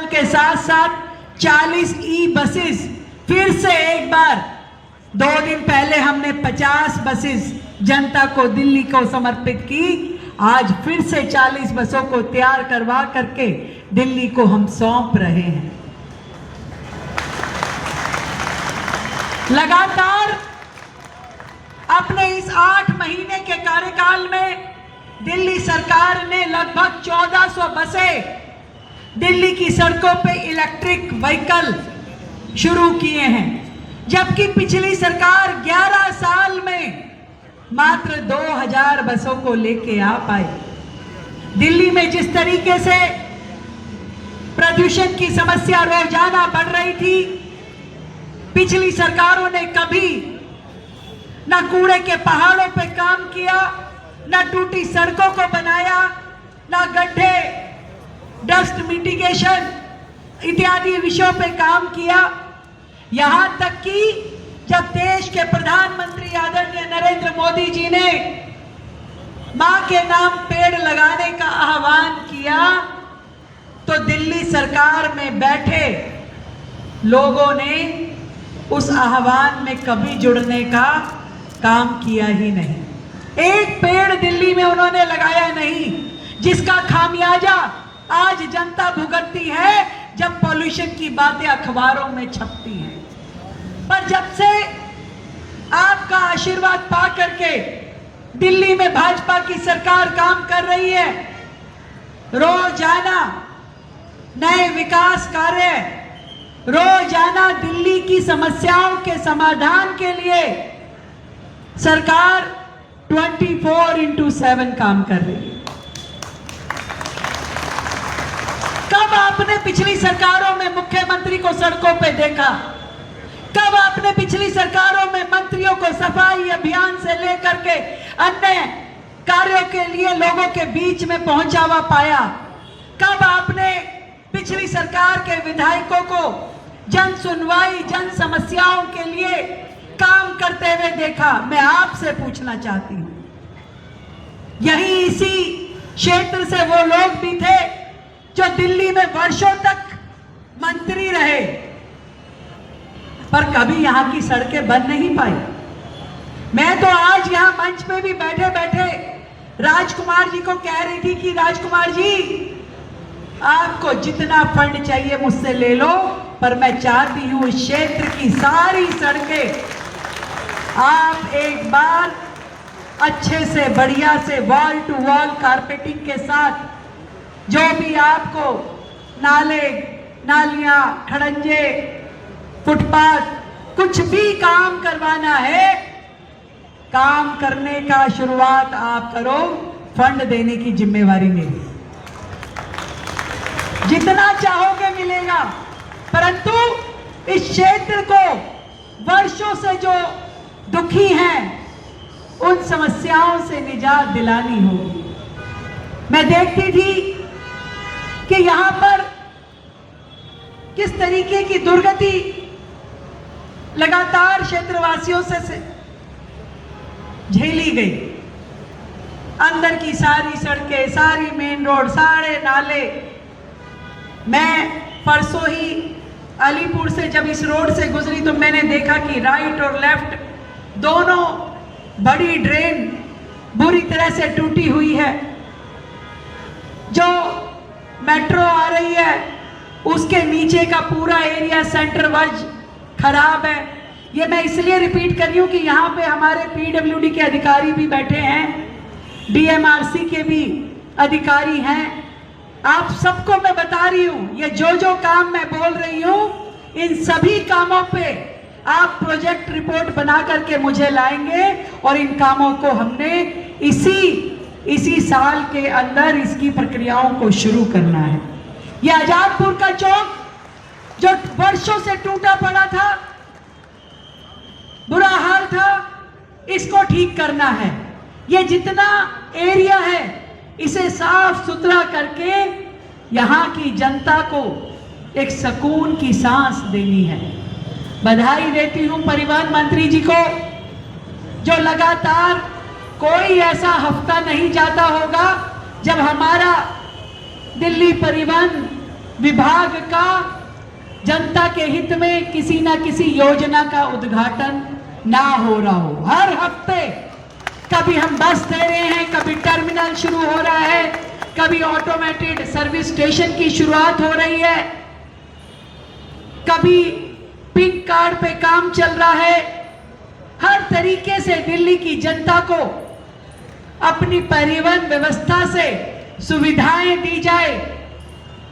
के साथ साथ 40 ई बसेस फिर से एक बार 2 दिन पहले हमने 50 बसेस जनता को दिल्ली को समर्पित की। आज फिर से 40 बसों को तैयार करवा करके दिल्ली को हम सौंप रहे हैं। लगातार अपने इस 8 महीने के कार्यकाल में दिल्ली सरकार ने लगभग 1400 बसें दिल्ली की सड़कों पे इलेक्ट्रिक व्हीकल शुरू किए हैं, जबकि पिछली सरकार 11 साल में मात्र 2000 बसों को लेके आ पाई। दिल्ली में जिस तरीके से प्रदूषण की समस्या रोजाना बढ़ रही थी, पिछली सरकारों ने कभी न कूड़े के पहाड़ों पे काम किया, न टूटी सड़कों को बनाया, न गड्ढे, डस्ट मिटिगेशन इत्यादि विषयों पे काम किया। यहां तक कि जब देश के प्रधानमंत्री आदरणीय नरेंद्र मोदी जी ने मां के नाम पेड़ लगाने का आह्वान किया, तो दिल्ली सरकार में बैठे लोगों ने उस आह्वान में कभी जुड़ने का काम किया ही नहीं। एक पेड़ दिल्ली में उन्होंने लगाया नहीं, जिसका खामियाजा आज जनता भुगतती है जब पॉल्यूशन की बातें अखबारों में छपती हैं। पर जब से आपका आशीर्वाद पा करके दिल्ली में भाजपा की सरकार काम कर रही है, रोजाना नए विकास कार्य, रोजाना दिल्ली की समस्याओं के समाधान के लिए सरकार 24/7 काम कर रही है। कब आपने पिछली सरकारों में मुख्यमंत्री को सड़कों पे देखा? कब आपने पिछली सरकारों में मंत्रियों को सफाई अभियान से लेकर के अन्य कार्यों के लिए लोगों के बीच में पहुंचावा पाया? कब आपने पिछली सरकार के विधायकों को जन सुनवाई, जन समस्याओं के लिए काम करते हुए देखा? मैं आपसे पूछना चाहती हूं। यही इसी क्षेत्र से वो लोग भी थे जो दिल्ली में वर्षों तक मंत्री रहे, पर कभी यहां की सड़कें बन नहीं पाई। मैं तो आज यहां मंच पे भी बैठे बैठे राजकुमार जी को कह रही थी कि राजकुमार जी, आपको जितना फंड चाहिए मुझसे ले लो, पर मैं चाहती हूं इस क्षेत्र की सारी सड़कें आप एक बार अच्छे से बढ़िया से वॉल टू वॉल कारपेटिंग के साथ, जो भी आपको नाले, नालियां, खड़ंजे, फुटपाथ, कुछ भी काम करवाना है, काम करने का शुरुआत आप करो। फंड देने की जिम्मेवारी मेरी। जितना चाहोगे मिलेगा, परंतु इस क्षेत्र को वर्षों से जो दुखी हैं, उन समस्याओं से निजात दिलानी होगी। मैं देखती थी कि यहां पर किस तरीके की दुर्गति लगातार क्षेत्रवासियों से झेली गई। अंदर की सारी सड़कें, सारी मेन रोड, सारे नाले। मैं परसों ही अलीपुर से जब इस रोड से गुजरी तो मैंने देखा कि राइट और लेफ्ट दोनों बड़ी ड्रेन बुरी तरह से टूटी हुई है। जो मेट्रो आ रही है उसके नीचे का पूरा एरिया सेंटर वाइज खराब है। ये मैं इसलिए रिपीट कर रही हूँ कि यहाँ पे हमारे पीडब्ल्यूडी के अधिकारी भी बैठे हैं, डीएमआरसी के भी अधिकारी हैं। आप सबको मैं बता रही हूँ, ये जो काम मैं बोल रही हूँ, इन सभी कामों पे आप प्रोजेक्ट रिपोर्ट बना करके मुझे लाएंगे और इन कामों को हमने इसी साल के अंदर इसकी प्रक्रियाओं को शुरू करना है। ये आजादपुर का चौक जो वर्षों से टूटा पड़ा था, बुरा हाल था, इसको ठीक करना है। ये जितना एरिया है इसे साफ सुथरा करके यहाँ की जनता को एक सुकून की सांस देनी है। बधाई देती हूँ परिवहन मंत्री जी को, जो लगातार कोई ऐसा हफ्ता नहीं जाता होगा जब हमारा दिल्ली परिवहन विभाग का जनता के हित में किसी ना किसी योजना का उद्घाटन ना हो रहा हो। हर हफ्ते कभी हम बस दे रहे हैं, कभी टर्मिनल शुरू हो रहा है, कभी ऑटोमेटेड सर्विस स्टेशन की शुरुआत हो रही है, कभी पिंक कार्ड पे काम चल रहा है। हर तरीके से दिल्ली की जनता को अपनी परिवहन व्यवस्था से सुविधाएं दी जाए,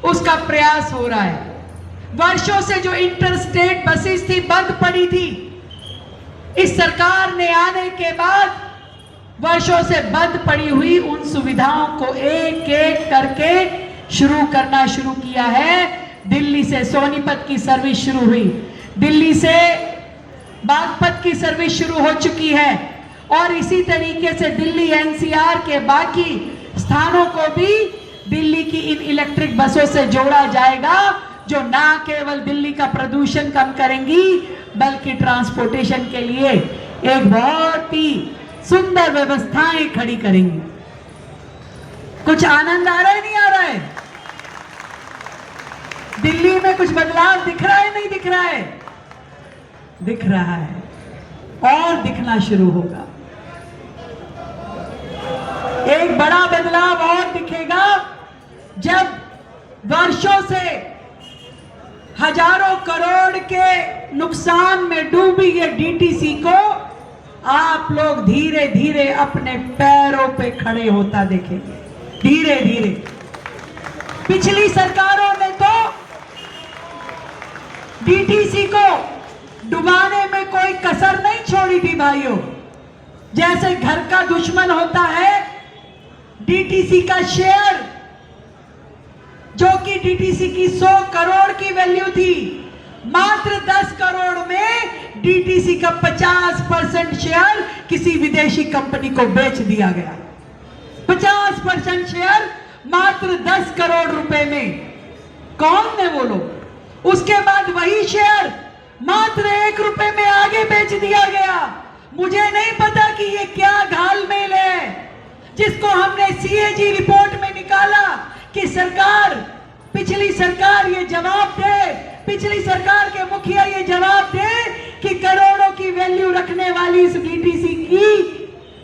उसका प्रयास हो रहा है। वर्षों से जो इंटरस्टेट बसेस थी बंद पड़ी थी, इस सरकार ने आने के बाद वर्षों से बंद पड़ी हुई उन सुविधाओं को एक एक करके शुरू करना शुरू किया है। दिल्ली से सोनीपत की सर्विस शुरू हुई, दिल्ली से बागपत की सर्विस शुरू हो चुकी है और इसी तरीके से दिल्ली एनसीआर के बाकी स्थानों को भी दिल्ली की इन इलेक्ट्रिक बसों से जोड़ा जाएगा, जो ना केवल दिल्ली का प्रदूषण कम करेंगी बल्कि ट्रांसपोर्टेशन के लिए एक बहुत ही सुंदर व्यवस्थाएं खड़ी करेंगी। कुछ आनंद आ रहा है, नहीं आ रहा है? दिल्ली में कुछ बदलाव दिख रहा है, नहीं दिख रहा है? दिख रहा है और दिखना शुरू होगा। एक बड़ा बदलाव और दिखेगा जब वर्षों से हजारों करोड़ के नुकसान में डूबी ये डीटीसी को आप लोग धीरे धीरे अपने पैरों पे खड़े होता देखेंगे, धीरे धीरे। पिछली सरकारों ने तो डीटीसी को डुबाने में कोई कसर नहीं छोड़ी थी भाइयों। जैसे घर का दुश्मन होता है, डीटीसी का शेयर जो कि डीटीसी की 100 करोड़ की वैल्यू थी, मात्र 10 करोड़ में डीटीसी का 50% शेयर किसी विदेशी कंपनी को बेच दिया गया। 50% शेयर मात्र 10 करोड़ रुपए में। कौन ने वो लोग? उसके बाद वही शेयर मात्र 1 रुपए में आगे बेच दिया गया। मुझे नहीं पता कि ये क्या घालमेल है जिसको हमने सीएजी रिपोर्ट में निकाला कि सरकार, पिछली सरकार ये जवाब दे, पिछली सरकार के मुखिया ये जवाब दे कि करोड़ों की वैल्यू रखने वाली इस डीटीसी की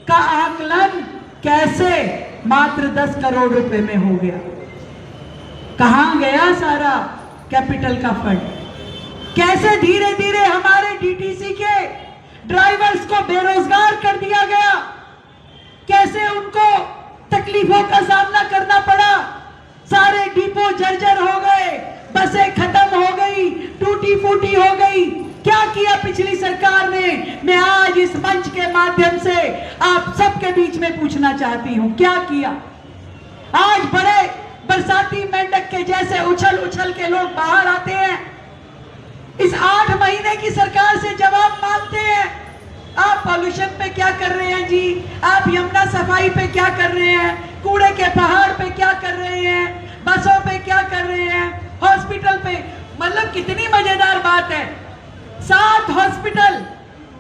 का आकलन कैसे मात्र 10 करोड़ रुपए में हो गया। कहां गया सारा कैपिटल का फंड? कैसे धीरे धीरे हमारे डीटीसी के ड्राइवर्स को बेरोजगार कर दिया गया, कैसे उनको तकलीफों का सामना करना पड़ा। सारे डिपो जर्जर हो गए, बसें खत्म हो गई, टूटी फूटी हो गई। क्या किया पिछली सरकार ने? मैं आज इस मंच के माध्यम से आप सबके बीच में पूछना चाहती हूं, क्या किया? आज बड़े बरसाती मेंढक के जैसे उछल उछल के लोग बाहर आते हैं, इस 8 महीने की सरकार से जवाब मांगते हैं। आप पॉल्यूशन पे क्या कर रहे हैं जी? आप यमुना सफाई पे क्या कर रहे हैं? कूड़े के पहाड़ पे क्या कर रहे हैं? बसों पे क्या कर रहे हैं? हॉस्पिटल पे। मतलब कितनी मजेदार बात है, 7 हॉस्पिटल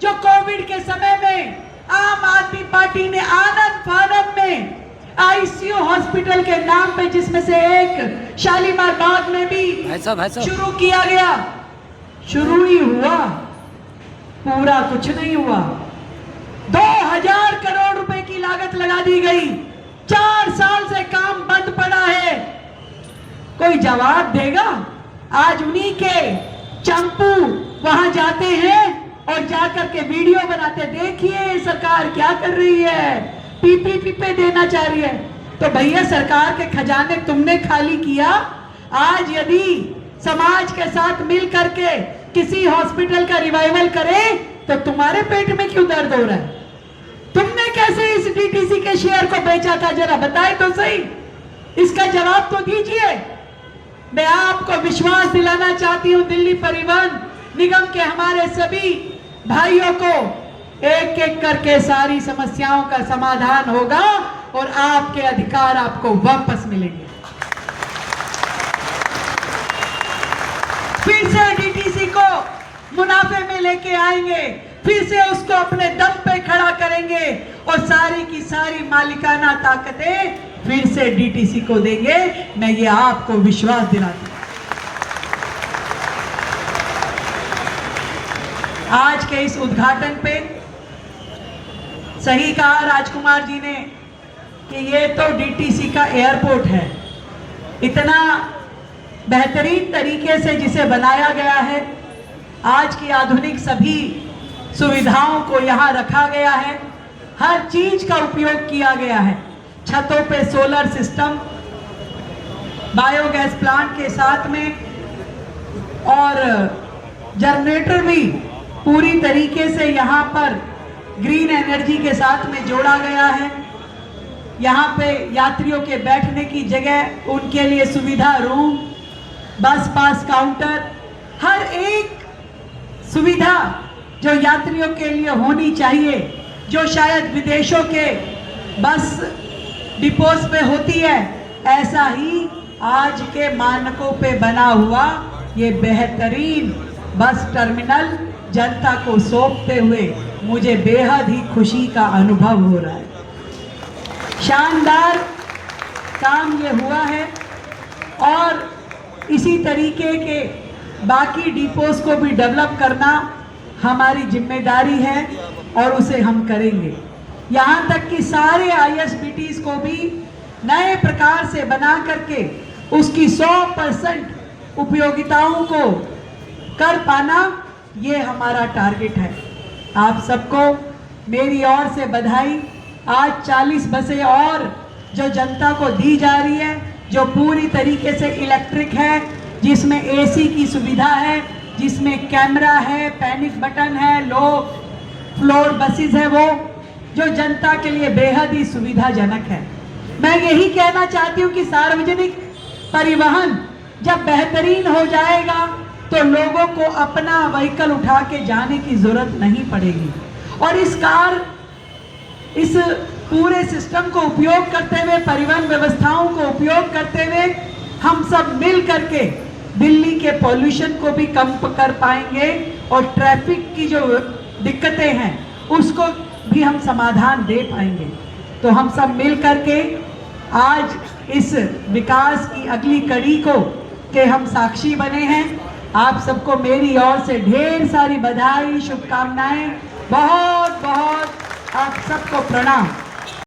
जो कोविड के समय में आम आदमी पार्टी ने आनंद फानंद में आईसीयू हॉस्पिटल के नाम पे, जिसमें से एक शालीमार बाग में भी शुरू किया गया, शुरू ही हुआ, पूरा कुछ नहीं हुआ। 2000 करोड़ रुपए की लागत लगा दी गई, 4 साल से काम बंद पड़ा है। कोई जवाब देगा? आज उन्हीं के चंपू वहां जाते हैं और जाकर के वीडियो बनाते, देखिए सरकार क्या कर रही है, पीपीपी पे देना चाह रही है। तो भैया सरकार के खजाने तुमने खाली किया। आज यदि समाज के साथ मिल करके किसी हॉस्पिटल का रिवाइवल करें तो तुम्हारे पेट में क्यों दर्द हो रहा है? तुमने कैसे इस डीटीसी के शेयर को बेचा था, जरा बताए तो सही, इसका जवाब तो दीजिए। मैं आपको विश्वास दिलाना चाहती हूं, दिल्ली परिवहन निगम के हमारे सभी भाइयों को एक एक करके सारी समस्याओं का समाधान होगा और आपके अधिकार आपको वापस मिलेंगे। फिर से डीटीसी को मुनाफे में लेके आएंगे, फिर से उसको अपने दम पे खड़ा करेंगे और सारी की सारी मालिकाना ताकतें फिर से डीटीसी को देंगे। मैं ये आपको विश्वास दिलाती हूं। आज के इस उद्घाटन पे सही कहा राजकुमार जी ने कि ये तो डीटीसी का एयरपोर्ट है। इतना बेहतरीन तरीके से जिसे बनाया गया है, आज की आधुनिक सभी सुविधाओं को यहाँ रखा गया है, हर चीज का उपयोग किया गया है। छतों पे सोलर सिस्टम, बायोगैस प्लांट के साथ में, और जनरेटर भी पूरी तरीके से यहाँ पर ग्रीन एनर्जी के साथ में जोड़ा गया है। यहाँ पे यात्रियों के बैठने की जगह, उनके लिए सुविधा रूम, बस पास काउंटर, हर एक सुविधा जो यात्रियों के लिए होनी चाहिए, जो शायद विदेशों के बस डिपोज पे होती है, ऐसा ही आज के मानकों पे बना हुआ ये बेहतरीन बस टर्मिनल जनता को सौंपते हुए मुझे बेहद ही खुशी का अनुभव हो रहा है। शानदार काम ये हुआ है और इसी तरीके के बाकी डिपोज को भी डेवलप करना हमारी जिम्मेदारी है और उसे हम करेंगे। यहाँ तक कि सारे ISBTs को भी नए प्रकार से बना करके उसकी 100% उपयोगिताओं को कर पाना, ये हमारा टारगेट है। आप सबको मेरी ओर से बधाई। आज 40 बसें और जो जनता को दी जा रही है, जो पूरी तरीके से इलेक्ट्रिक है, जिसमें AC की सुविधा है, जिसमें कैमरा है, पैनिक बटन है, लो फ्लोर बसेस है, वो जो जनता के लिए बेहद ही सुविधाजनक है। मैं यही कहना चाहती हूँ कि सार्वजनिक परिवहन जब बेहतरीन हो जाएगा तो लोगों को अपना व्हीकल उठा के जाने की जरूरत नहीं पड़ेगी। और इस पूरे सिस्टम को उपयोग करते हुए, परिवहन व्यवस्थाओं को उपयोग करते हुए, हम सब मिल करके दिल्ली के पॉल्यूशन को भी कम कर पाएंगे और ट्रैफिक की जो दिक्कतें हैं उसको भी हम समाधान दे पाएंगे। तो हम सब मिल करके आज इस विकास की अगली कड़ी को के हम साक्षी बने हैं। आप सबको मेरी ओर से ढेर सारी बधाई, शुभकामनाएं, बहुत बहुत आप सबको प्रणाम।